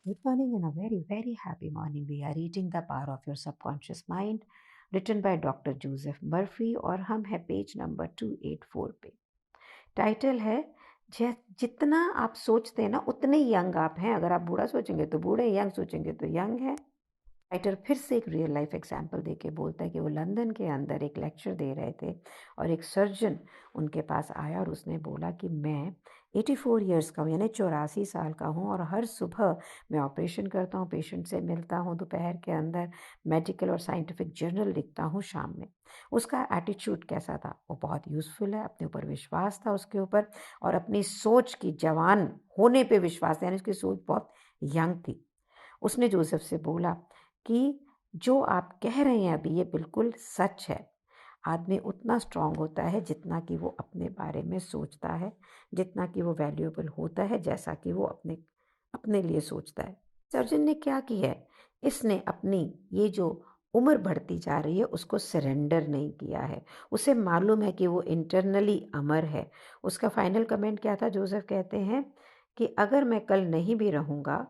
Good morning and a very, very happy morning. We are reading The Power of Your Subconscious Mind, written by Dr. Joseph Murphy और हम है page number 284 पे। Title है जितना आप सोचते हैं ना उतने यंग आप हैं। अगर आप बूढ़ा सोचेंगे तो बूढ़े, यंग सोचेंगे तो यंग है। राइटर फिर से एक रियल लाइफ एग्जाम्पल देके बोलता है कि वो लंदन के अंदर एक लेक्चर दे रहे थे और एक सर्जन उनके पास आया और उसने बोला कि मैं 84 ईयर्स का हूँ, यानी 84 साल का हूँ, और हर सुबह मैं ऑपरेशन करता हूँ, पेशेंट से मिलता हूँ, दोपहर के अंदर मेडिकल और साइंटिफिक जर्नल लिखता हूँ शाम में। उसका एटीट्यूड कैसा था? वो बहुत यूज़फुल है, अपने ऊपर विश्वास था उसके ऊपर, और अपनी सोच की जवान होने पे विश्वास था, यानी उसकी सोच बहुत यंग थी। उसने जोसेफ से बोला कि जो आप कह रहे हैं अभी ये बिल्कुल सच है। आदमी उतना स्ट्रांग होता है जितना कि वो अपने बारे में सोचता है, जितना कि वो वैल्यूएबल होता है, जैसा कि वो अपने अपने लिए सोचता है। सर्जन ने क्या किया है, इसने अपनी ये जो उम्र बढ़ती जा रही है उसको सरेंडर नहीं किया है। उसे मालूम है कि वो इंटरनली अमर है। उसका फाइनल कमेंट क्या था? जोसेफ कहते हैं कि अगर मैं कल नहीं भी रहूँगा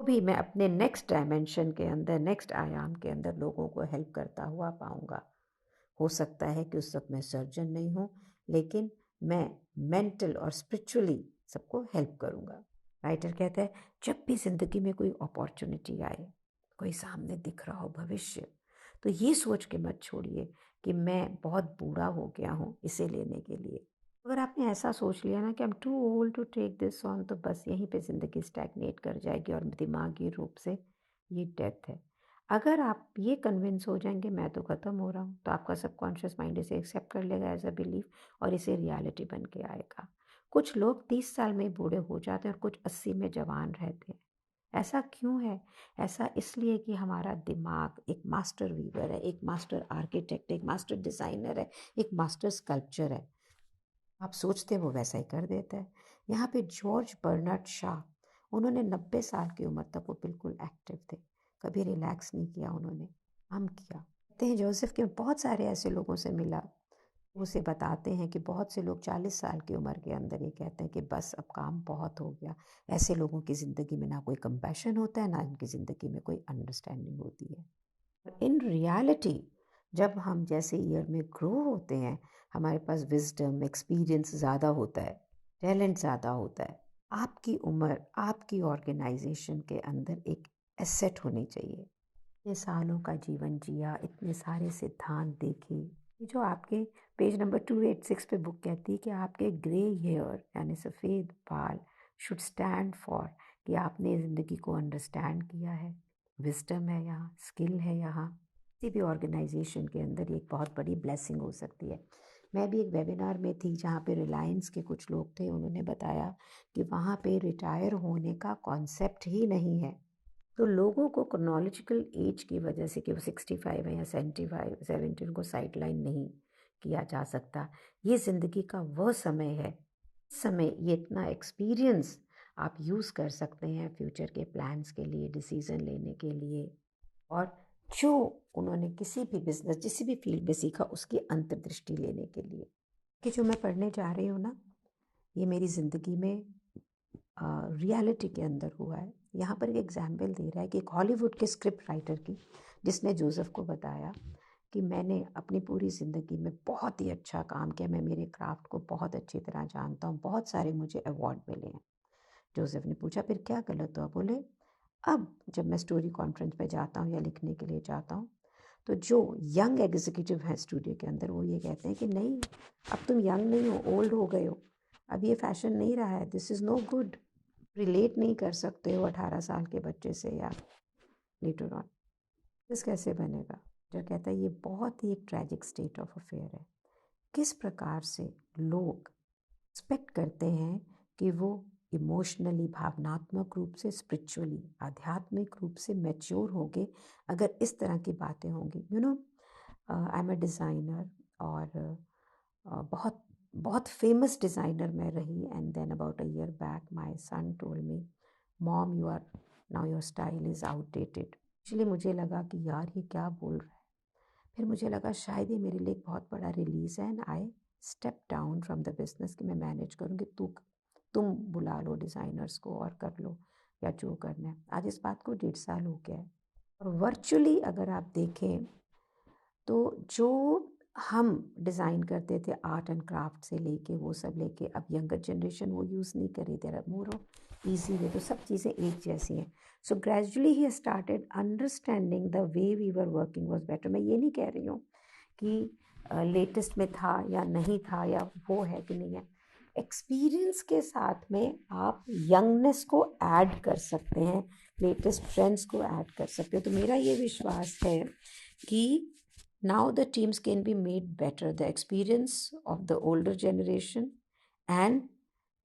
तो भी मैं अपने नेक्स्ट डायमेंशन के अंदर, नेक्स्ट आयाम के अंदर लोगों को हेल्प करता हुआ पाऊंगा। हो सकता है कि उस वक्त मैं सर्जन नहीं हूँ, लेकिन मैं मेंटल और स्पिरिचुअली सबको हेल्प करूँगा। राइटर कहता है जब भी ज़िंदगी में कोई अपॉर्चुनिटी आए, कोई सामने दिख रहा हो भविष्य, तो ये सोच के मत छोड़िए कि मैं बहुत बूढ़ा हो गया हूँ इसे लेने के लिए। अगर आपने ऐसा सोच लिया ना कि I am too old to take this on, तो बस यहीं पे ज़िंदगी स्टैग्नेट कर जाएगी और दिमागी रूप से ये डेथ है। अगर आप ये कन्विंस हो जाएंगे मैं तो ख़त्म हो रहा हूँ, तो आपका सबकॉन्शियस माइंड इसे एक्सेप्ट कर लेगा एज अ बिलीफ और इसे रियलिटी बन के आएगा। कुछ लोग 30 साल में बूढ़े हो जाते हैं और कुछ 80 में जवान रहते हैं। ऐसा क्यों है? ऐसा इसलिए कि हमारा दिमाग एक मास्टर वीवर है, एक मास्टर आर्किटेक्ट, एक मास्टर डिज़ाइनर है, एक मास्टर स्कल्पचर है। आप सोचते वो वैसा ही कर देता है। यहाँ पे जॉर्ज बर्नार्ड शॉ, उन्होंने 90 साल की उम्र तक वो बिल्कुल एक्टिव थे, कभी रिलैक्स नहीं किया उन्होंने, काम किया। कहते हैं जोसेफ के बहुत सारे ऐसे लोगों से मिला, उसे बताते हैं कि बहुत से लोग 40 साल की उम्र के अंदर ये कहते हैं कि बस अब काम बहुत हो गया। ऐसे लोगों की ज़िंदगी में ना कोई कंपैशन होता है, ना उनकी ज़िंदगी में कोई अंडरस्टैंडिंग होती है। इन रियलिटी जब हम जैसे ईयर में ग्रो होते हैं, हमारे पास विजडम, एक्सपीरियंस ज़्यादा होता है, टैलेंट ज़्यादा होता है। आपकी उम्र आपकी ऑर्गेनाइजेशन के अंदर एक एसेट होनी चाहिए। इतने सालों का जीवन जिया, इतने सारे सिद्धांत देखे, ये जो आपके पेज नंबर 286 पे बुक कहती है कि आपके ग्रे हेयर यानी सफ़ेद बाल शुड स्टैंड फॉर कि आपने ज़िंदगी को अंडरस्टैंड किया है। विजडम है यहाँ, स्किल है यहाँ। किसी भी ऑर्गेनाइजेशन के अंदर ये एक बहुत बड़ी ब्लेसिंग हो सकती है। मैं भी एक वेबिनार में थी जहाँ पे रिलायंस के कुछ लोग थे, उन्होंने बताया कि वहाँ पे रिटायर होने का कॉन्सेप्ट ही नहीं है। तो लोगों को क्रोनोलॉजिकल एज की वजह से कि वो 65 है या 75 70, उनको साइड लाइन नहीं किया जा सकता। ये ज़िंदगी का वह समय है, समय ये इतना एक्सपीरियंस आप यूज़ कर सकते हैं फ्यूचर के प्लान्स के लिए, डिसीज़न लेने के लिए, और जो उन्होंने किसी भी बिजनेस, किसी भी फील्ड में सीखा उसकी अंतर्दृष्टि लेने के लिए। कि जो मैं पढ़ने जा रही हूँ ना, ये मेरी ज़िंदगी में रियलिटी के अंदर हुआ है। यहाँ पर एक एग्जाम्पल दे रहा है कि एक हॉलीवुड के स्क्रिप्ट राइटर की, जिसने जोसेफ को बताया कि मैंने अपनी पूरी ज़िंदगी में बहुत ही अच्छा काम किया, मैं मेरे क्राफ्ट को बहुत अच्छी तरह जानता हूँ, बहुत सारे मुझे अवार्ड मिले हैं। जोसेफ ने पूछा फिर क्या गलत हुआ? बोले अब जब मैं स्टोरी कॉन्फ्रेंस पे जाता हूँ या लिखने के लिए जाता हूँ, तो जो यंग एग्जीक्यूटिव हैं स्टूडियो के अंदर, वो ये कहते हैं कि नहीं, अब तुम यंग नहीं हो, ओल्ड हो गए हो, अब ये फैशन नहीं रहा है, this is no good, relate नहीं कर सकते हो 18 साल के बच्चे से या लेटर ऑन, दिस कैसे बनेगा? जो कहता है ये बहुत ही एक ट्रैजिक स्टेट ऑफ अफेयर है। किस प्रकार से लोग एक्सपेक्ट करते हैं कि वो इमोशनली, भावनात्मक रूप से, स्पिरिचुअली, आध्यात्मिक रूप से मैच्योर होंगे अगर इस तरह की बातें होंगी। You know, I am a designer, और बहुत बहुत फेमस डिज़ाइनर मैं रही, and then about a year back my son told me, mom you are now your style is outdated. Actually मुझे लगा कि यार ये क्या बोल रहा है। फिर मुझे लगा शायद ये मेरे लिए एक बहुत बड़ा रिलीज़ है, and I step down from the business कि मैं मैनेज करूँगी, तुम बुला लो डिज़ाइनर्स को और कर लो। या जो करना है। आज इस बात को 1.5 साल हो गया है। और वर्चुअली अगर आप देखें तो जो हम डिज़ाइन करते थे आर्ट एंड क्राफ्ट से लेके वो सब लेके, अब यंगर जनरेशन वो यूज़ नहीं कर रही, there are more of easy way, तो सब चीज़ें एक जैसी हैं। So gradually he started understanding the way we were working was better. मैं ये नहीं कह रही हूँ कि लेटेस्ट में था या नहीं था, या वो है कि नहीं है। एक्सपीरियंस के साथ में आप यंगनेस को ऐड कर सकते हैं, लेटेस्ट ट्रेंड्स को ऐड कर सकते हो। तो मेरा ये विश्वास है कि now the teams can be made better. The experience of the older generation and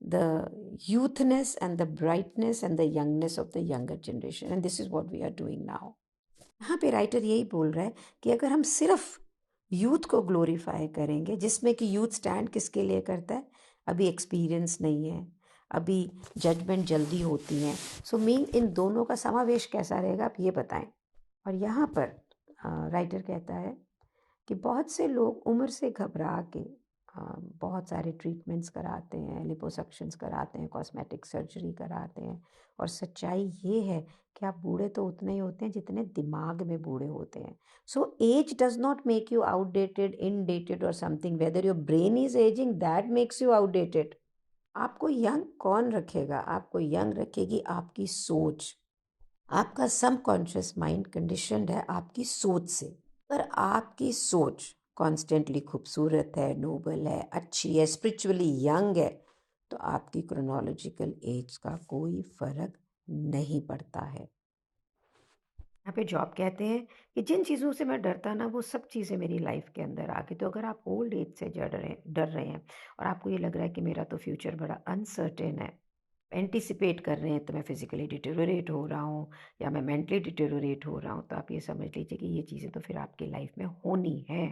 the youthness and the brightness and the youngness of the younger generation. And this is what we are doing now. यहाँ पे writer यही बोल रहा है कि अगर हम सिर्फ यूथ को ग्लोरीफाई करेंगे, जिसमें कि यूथ स्टैंड किसके लिए करता है, अभी एक्सपीरियंस नहीं है, अभी जजमेंट जल्दी होती हैं, सो मीन इन दोनों का समावेश कैसा रहेगा आप ये बताएं। और यहाँ पर राइटर कहता है कि बहुत से लोग उम्र से घबरा के बहुत सारे ट्रीटमेंट्स कराते हैं, लिपोसक्शंस कराते हैं, कॉस्मेटिक सर्जरी कराते हैं, और सच्चाई ये है कि आप बूढ़े तो उतने ही होते हैं जितने दिमाग में बूढ़े होते हैं। So age does not make you outdated, indated और something. Whether your brain is aging that makes you outdated. आपको यंग कौन रखेगा? आपको यंग रखेगी आपकी सोच। आपका सबकॉन्शियस माइंड कंडीशनड है आपकी सोच से। पर आपकी सोच कॉन्स्टेंटली खूबसूरत है, नोबल है, अच्छी है, स्पिरिचुअली यंग है, तो आपकी क्रोनोलॉजिकल एज का कोई फर्क नहीं पड़ता है। यहाँ पे जॉब कहते हैं कि जिन चीज़ों से मैं डरता ना, वो सब चीज़ें मेरी लाइफ के अंदर आ गई। तो अगर आप ओल्ड एज से डर रहे हैं और आपको ये लग रहा है कि मेरा तो फ्यूचर बड़ा अनसर्टेन है, एंटिसिपेट कर रहे हैं, तो मैं फिजिकली डिटेरोरेट हो रहा हूँ या मैं मेंटली डिटेरोरेट हो रहा हूँ, तो आप ये समझ लीजिए कि ये चीज़ें तो फिर आपकी लाइफ में होनी है।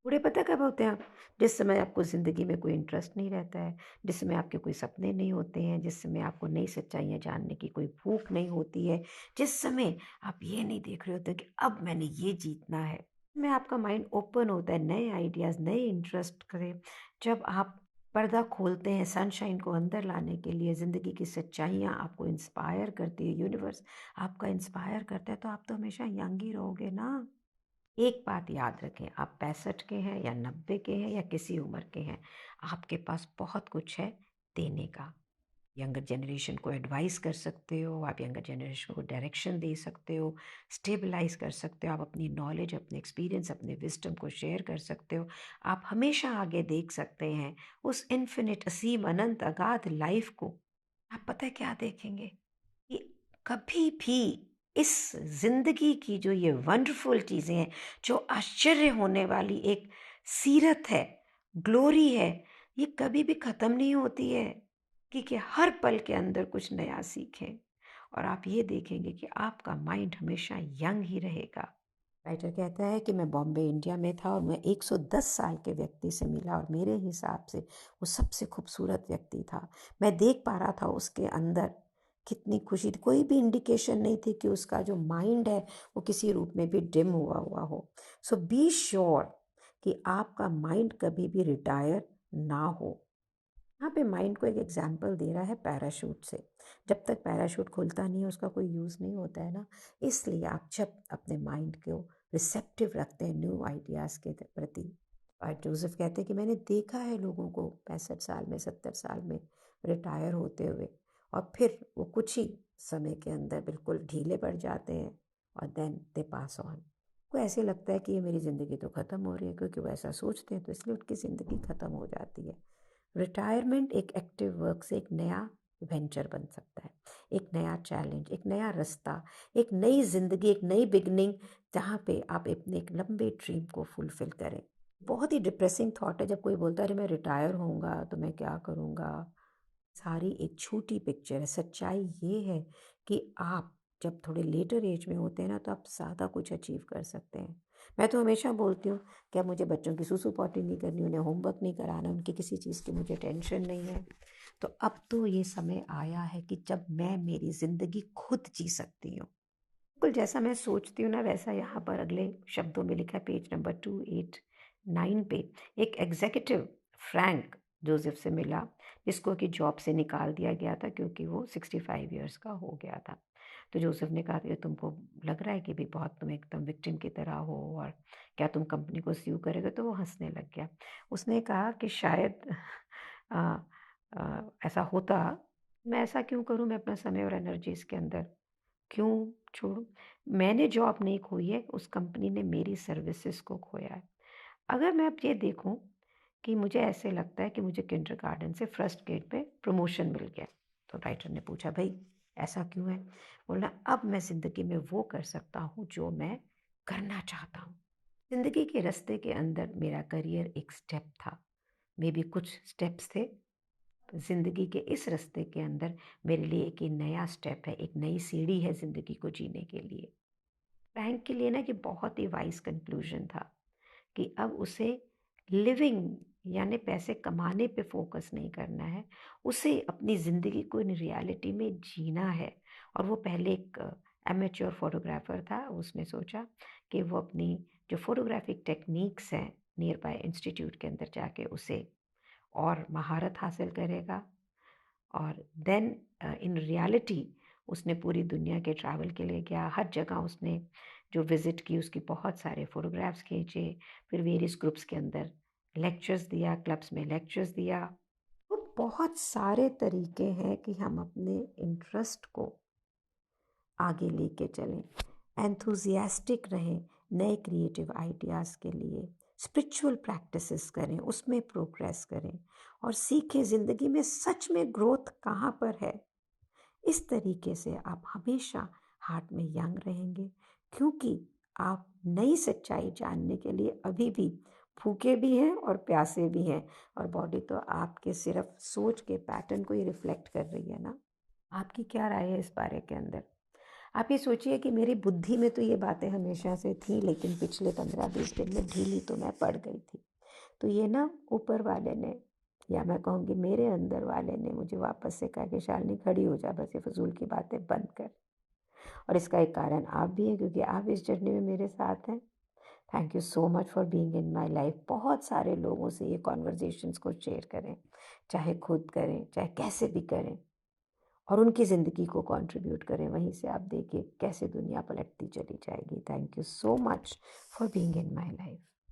बूढ़े पता कब होते हैं आप? जिस समय आपको ज़िंदगी में कोई इंटरेस्ट नहीं रहता है, जिस समय आपके कोई सपने नहीं होते हैं, जिस समय आपको नई सच्चाइयाँ जानने की कोई भूख नहीं होती है, जिस समय आप ये नहीं देख रहे होते कि अब मैंने ये जीतना है। में आपका माइंड ओपन होता है नए आइडियाज़, नए इंटरेस्ट करें। जब आप पर्दा खोलते हैं सनशाइन को अंदर लाने के लिए, ज़िंदगी की सच्चाइयाँ आपको इंस्पायर करती है, यूनिवर्स आपका इंस्पायर करता है, तो आप तो हमेशा यंग ही रहोगे ना। एक बात याद रखें, आप 65 के हैं या 90 के हैं या किसी उम्र के हैं, आपके पास बहुत कुछ है देने का। यंगर जनरेशन को एडवाइस कर सकते हो, आप यंगर जनरेशन को डायरेक्शन दे सकते हो, स्टेबलाइज कर सकते हो, आप अपनी नॉलेज, अपने एक्सपीरियंस, अपने विजडम को शेयर कर सकते हो। आप हमेशा आगे देख सकते हैं उस इन्फिनिट, असीम, अनंत, अगाध लाइफ को। आप पता है क्या देखेंगे कि कभी भी इस जिंदगी की जो ये वंडरफुल चीज़ें हैं, जो आश्चर्य होने वाली एक सीरत है, ग्लोरी है, ये कभी भी ख़त्म नहीं होती है। कि हर पल के अंदर कुछ नया सीखें, और आप ये देखेंगे कि आपका माइंड हमेशा यंग ही रहेगा। राइटर कहता है कि मैं बॉम्बे इंडिया में था और मैं 110 साल के व्यक्ति से मिला, और मेरे हिसाब से वो सबसे खूबसूरत व्यक्ति था। मैं देख पा रहा था उसके अंदर कितनी खुशी थी, कोई भी इंडिकेशन नहीं थी कि उसका जो माइंड है वो किसी रूप में भी डिम हुआ हुआ हो। सो बी श्योर कि आपका माइंड कभी भी रिटायर ना हो। यहाँ पे माइंड को एक एग्जाम्पल दे रहा है पैराशूट से। जब तक पैराशूट खुलता नहीं है उसका कोई यूज़ नहीं होता है ना। इसलिए आप जब अपने माइंड को रिसेप्टिव रखते हैं न्यू आइडियाज़ के प्रति। और जोसेफ कहते हैं कि मैंने देखा है लोगों को 65 साल में, 70 साल में रिटायर होते हुए, और फिर वो कुछ ही समय के अंदर बिल्कुल ढीले पड़ जाते हैं, और देन दे पास ऑन। को ऐसे लगता है कि ये मेरी ज़िंदगी तो ख़त्म हो रही है, क्योंकि वो ऐसा सोचते हैं, तो इसलिए उनकी ज़िंदगी ख़त्म हो जाती है। रिटायरमेंट एक एक्टिव वर्क से एक नया वेंचर बन सकता है, एक नया चैलेंज, एक नया रास्ता, एक नई जिंदगी, एक नई बिगनिंग, जहाँ पे आप अपने एक लंबे ड्रीम को फुलफिल करें। बहुत ही डिप्रेसिंग थॉट है जब कोई बोलता है अरे मैं रिटायर होऊंगा तो मैं क्या करूँगा। सारी एक छोटी पिक्चर है। सच्चाई ये है कि आप जब थोड़े लेटर एज में होते हैं ना, तो आप ज़्यादा कुछ अचीव कर सकते हैं। मैं तो हमेशा बोलती हूँ कि अब मुझे बच्चों की सुसु पॉटी नहीं करनी, उन्हें होमवर्क नहीं कराना, उनकी किसी चीज़ की मुझे टेंशन नहीं है। तो अब तो ये समय आया है कि जब मैं मेरी ज़िंदगी खुद जी सकती हूँ। बिल्कुल जैसा मैं सोचती हूँ ना, वैसा यहाँ पर अगले शब्दों में लिखा है, पेज नंबर 289 पे। एक एग्जीक्यूटिव फ्रैंक जोसेफ से मिला, जिसको कि जॉब से निकाल दिया गया था क्योंकि वो 65 ईयर्स का हो गया था। तो जोसेफ ने कहा कि तुमको लग रहा है कि भी बहुत तुम एकदम विक्टिम की तरह हो और क्या तुम कंपनी को स्यू करोगे? तो वो हंसने लग गया। उसने कहा कि शायद अ, ऐसा होता, मैं ऐसा क्यों करूं, मैं अपना समय और एनर्जी इसके अंदर क्यों छोड़ूं? मैंने जॉब नहीं खोई है, उस कंपनी ने मेरी सर्विसेज को खोया है। अगर मैं अब ये देखूं कि मुझे ऐसे लगता है कि मुझे किंडरगार्टन से फर्स्ट ग्रेड में प्रमोशन मिल गया, तो राइटर ने पूछा भाई ऐसा क्यों है? बोला अब मैं ज़िंदगी में वो कर सकता हूँ जो मैं करना चाहता हूँ। ज़िंदगी के रास्ते के अंदर मेरा करियर एक स्टेप था, मे बी कुछ स्टेप्स थे। ज़िंदगी के इस रास्ते के अंदर मेरे लिए एक ये नया स्टेप है, एक नई सीढ़ी है ज़िंदगी को जीने के लिए। फ्रैंक के लिए ना कि बहुत ही वाइज कंक्लूजन था कि अब उसे लिविंग यानी पैसे कमाने पे फोकस नहीं करना है, उसे अपनी ज़िंदगी को इन रियलिटी में जीना है। और वो पहले एक एमेच्योर फोटोग्राफर था, उसने सोचा कि वो अपनी जो फोटोग्राफिक टेक्निक्स हैं नियर बाय इंस्टीट्यूट के अंदर जाके उसे और महारत हासिल करेगा। और देन इन रियलिटी उसने पूरी दुनिया के ट्रैवल के लिए गया, हर जगह उसने जो विज़िट की उसकी बहुत सारे फ़ोटोग्राफ्स खींचे, फिर वेरियस ग्रुप्स के अंदर लेक्चर्स दिया, क्लब्स में लेक्चर्स दिया। तो बहुत सारे तरीके हैं कि हम अपने इंटरेस्ट को आगे लेके चलें, एंथुजियास्टिक रहें नए क्रिएटिव आइडियाज़ के लिए, स्पिरिचुअल प्रैक्टिसेस करें, उसमें प्रोग्रेस करें और सीखें ज़िंदगी में सच में ग्रोथ कहाँ पर है। इस तरीके से आप हमेशा हार्ट में यंग रहेंगे, क्योंकि आप नई सच्चाई जानने के लिए अभी भी भूखे भी हैं और प्यासे भी हैं। और बॉडी तो आपके सिर्फ सोच के पैटर्न को ही रिफ्लेक्ट कर रही है ना। आपकी क्या राय है इस बारे के अंदर? आप ये सोचिए कि मेरी बुद्धि में तो ये बातें हमेशा से थी, लेकिन पिछले 15-20 दिन में ढीली तो मैं पड़ गई थी। तो ये ना ऊपर वाले ने, या मैं कहूँगी मेरे अंदर वाले ने मुझे वापस से कहा कि शालिनी खड़ी हो जा, बस ये फजूल की बातें बंद कर। और इसका एक कारण आप भी हैं, क्योंकि आप इस जर्नी में मेरे साथ हैं। Thank you so much for being in my life. बहुत सारे लोगों से ये कॉन्वर्जेशंस को शेयर करें, चाहे खुद करें चाहे कैसे भी करें, और उनकी ज़िंदगी को कंट्रीब्यूट करें। वहीं से आप देखिए कैसे दुनिया पलटती चली जाएगी। Thank you so much for being in my life.